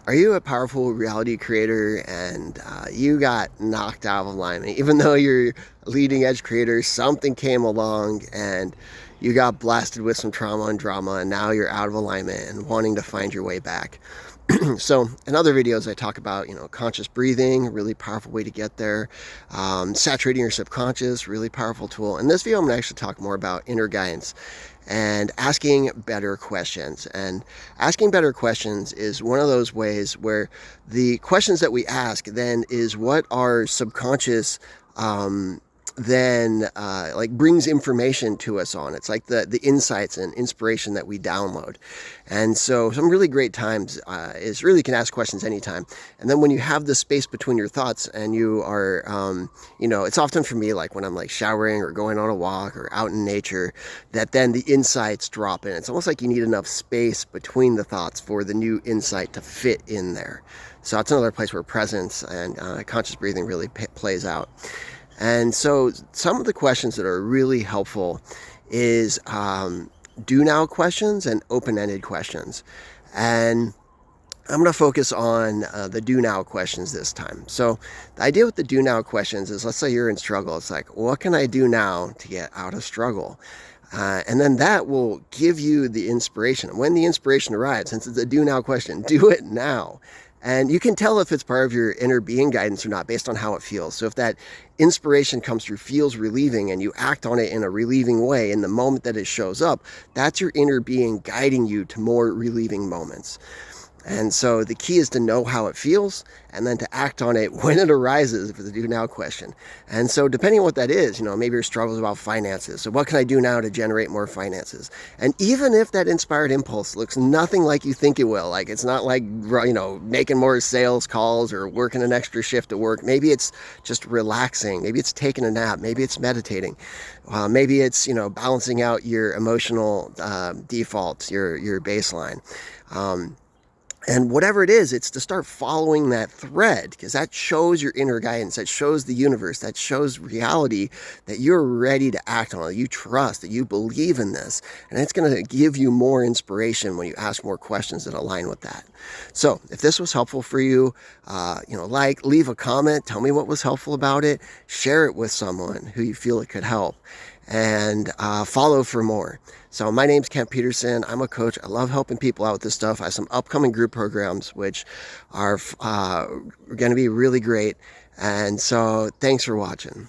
Are you a powerful reality creator and you got knocked out of alignment? Even though you're a leading edge creator, something came along and you got blasted with some trauma and drama, and now you're out of alignment and wanting to find your way back. So in other videos I talk about, conscious breathing, really powerful way to get there. Saturating your subconscious, really powerful tool. In this video I'm going to actually talk more about inner guidance and asking better questions. And asking better questions is one of those ways where the questions that we ask then is what our subconscious then like brings information to us on. It's like the insights and inspiration that we download. And so some really great times is really can ask questions anytime. And then when you have the space between your thoughts and you are, it's often for me like when I'm like showering or going on a walk or out in nature, that then the insights drop in. It's almost like you need enough space between the thoughts for the new insight to fit in there. So it's another place where presence and conscious breathing really plays out. And so some of the questions that are really helpful is do now questions and open-ended questions. And I'm going to focus on the do now questions this time. So the idea with the do now questions is, let's say you're in struggle. It's like, what can I do now to get out of struggle? And then that will give you the inspiration. When the inspiration arrives, since it's a do now question, do it now. And you can tell if it's part of your inner being guidance or not based on how it feels. So if that inspiration comes through, feels relieving, and you act on it in a relieving way in the moment that it shows up, that's your inner being guiding you to more relieving moments. And so the key is to know how it feels and then to act on it when it arises, if it's a do now question. And so depending on what that is, maybe your struggles about finances. So what can I do now to generate more finances? And even if that inspired impulse looks nothing like you think it will, like it's not like, making more sales calls or working an extra shift at work. Maybe it's just relaxing. Maybe it's taking a nap. Maybe it's meditating. Maybe it's, balancing out your emotional defaults, your baseline. And whatever it is, it's to start following that thread, because that shows your inner guidance, that shows the universe, that shows reality that you're ready to act on, that you trust, that you believe in this. And it's going to give you more inspiration when you ask more questions that align with that. So if this was helpful for you, leave a comment, tell me what was helpful about it, share it with someone who you feel it could help, and follow for more. So my name's Kent Peterson. I'm a coach. I love helping people out with this stuff. I have some upcoming group programs which are going to be really great. And so thanks for watching.